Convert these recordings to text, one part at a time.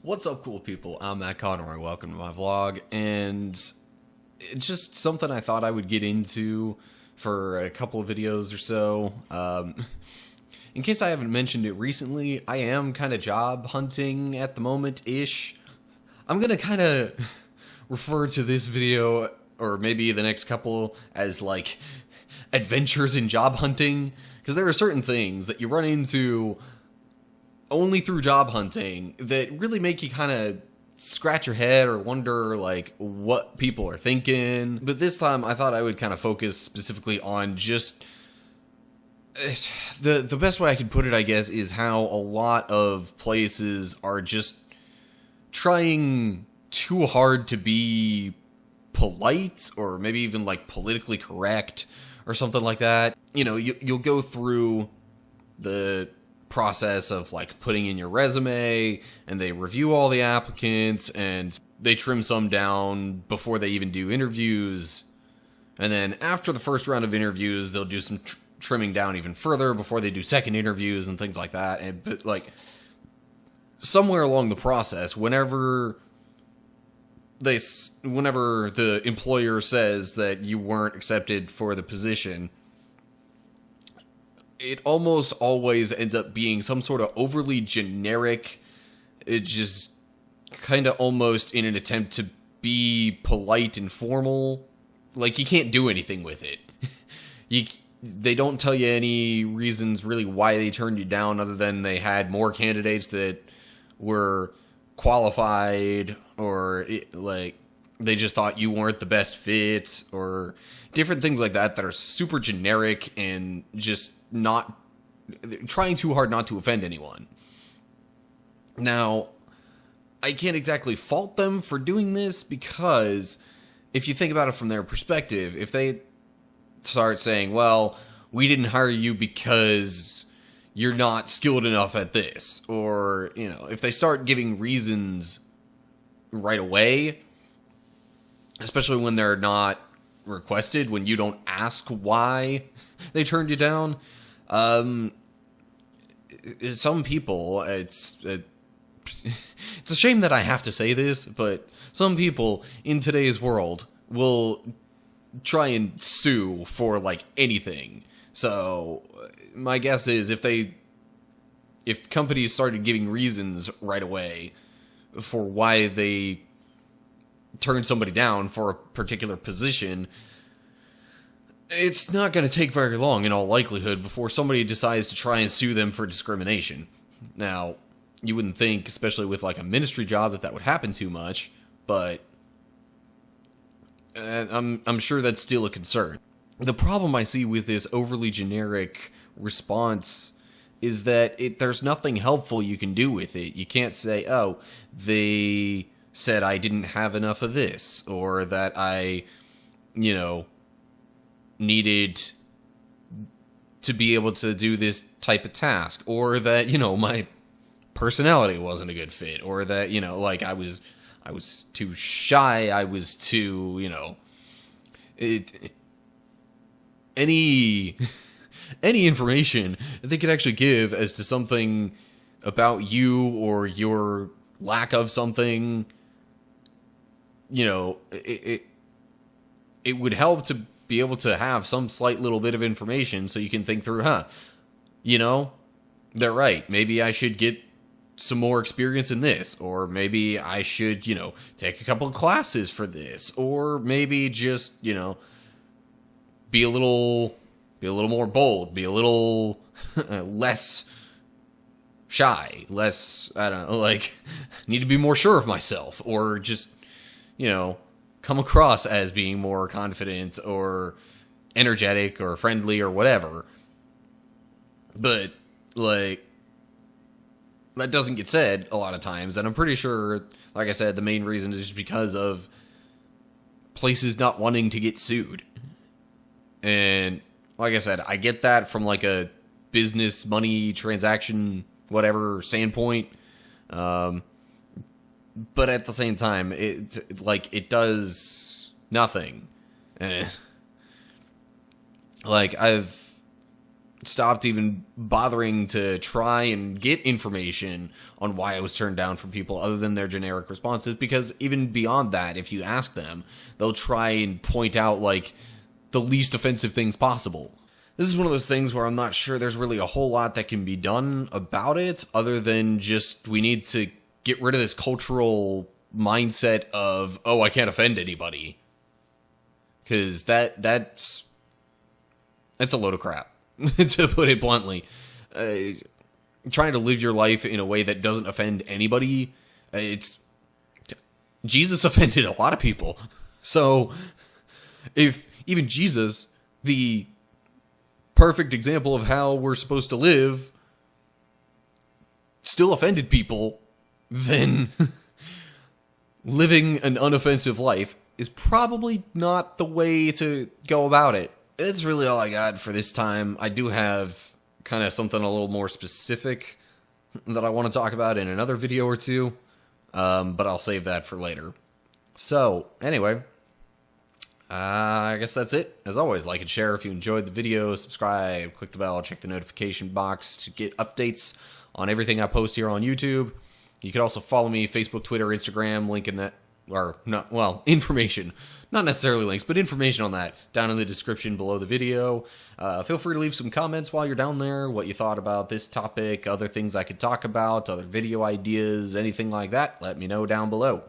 What's up, cool people? I'm Matt Conroy. Welcome to my vlog, and it's just something I thought I would get into for a couple of videos or so. In case I haven't mentioned it recently, I am kind of job hunting at the moment-ish. I'm gonna kind of refer to this video, or maybe the next couple, as like adventures in job hunting, because there are certain things that you run into only through job hunting that really make you kind of scratch your head or wonder like what people are thinking. But this time I thought I would kind of focus specifically on just the best way I could put it, I guess, is how a lot of places are just trying too hard to be polite or maybe even like politically correct or something like that. You know, you'll go through the process of like putting in your resume, and they review all the applicants and they trim some down before they even do interviews, and then after the first round of interviews they'll do some trimming down even further before they do second interviews and things like that. And but like somewhere along the process, whenever the employer says that you weren't accepted for the position, it almost always ends up being some sort of overly generic, it just kind of almost in an attempt to be polite and formal. Like, you can't do anything with it. They don't tell you any reasons really why they turned you down, other than they had more candidates that were qualified, or like they just thought you weren't the best fit, or different things like that are super generic and just not trying too hard not to offend anyone. Now, I can't exactly fault them for doing this, because if you think about it from their perspective, if they start saying, well, we didn't hire you because you're not skilled enough at this, or, you know, if they start giving reasons right away, especially when they're not requested, when you don't ask why they turned you down, some people, it's a shame that I have to say this, but some people in today's world will try and sue for like anything. So my guess is if companies started giving reasons right away for why they turned somebody down for a particular position, it's not going to take very long, in all likelihood, before somebody decides to try and sue them for discrimination. Now, you wouldn't think, especially with like a ministry job, that would happen too much, but I'm sure that's still a concern. The problem I see with this overly generic response is that there's nothing helpful you can do with it. You can't say, oh, they said I didn't have enough of this, or that I, needed to be able to do this type of task, or that, my personality wasn't a good fit, or that, like I was too shy, I was too, any information they could actually give as to something about you or your lack of something, it would help to be able to have some slight little bit of information so you can think through, they're right. Maybe I should get some more experience in this, or maybe I should, take a couple of classes for this, or maybe just, be a little more bold, be a little less shy, less, I don't know, like, need to be more sure of myself, or just, come across as being more confident or energetic or friendly or whatever. But, like, that doesn't get said a lot of times, and I'm pretty sure, like I said, the main reason is just because of places not wanting to get sued. And like I said, I get that from like a business, money, transaction, whatever standpoint. But at the same time, it does nothing. Like, I've stopped even bothering to try and get information on why I was turned down from people other than their generic responses, because even beyond that, if you ask them, they'll try and point out, like, the least offensive things possible. This is one of those things where I'm not sure there's really a whole lot that can be done about it, other than just we need to get rid of this cultural mindset of, oh, I can't offend anybody. Because that's a load of crap, to put it bluntly. Trying to live your life in a way that doesn't offend anybody, Jesus offended a lot of people. So, if even Jesus, the perfect example of how we're supposed to live, still offended people, then living an unoffensive life is probably not the way to go about it. That's really all I got for this time. I do have kind of something a little more specific that I want to talk about in another video or two, but I'll save that for later. So, anyway, I guess that's it. As always, like and share if you enjoyed the video, subscribe, click the bell, check the notification box to get updates on everything I post here on YouTube. You can also follow me, Facebook, Twitter, Instagram, link in that, or not, well, information. Not necessarily links, but information on that down in the description below the video. Feel free to leave some comments while you're down there, what you thought about this topic, other things I could talk about, other video ideas, anything like that. Let me know down below.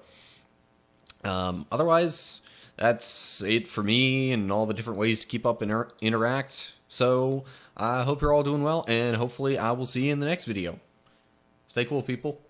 Otherwise, that's it for me and all the different ways to keep up and interact. So, I hope you're all doing well, and hopefully I will see you in the next video. Stay cool, people.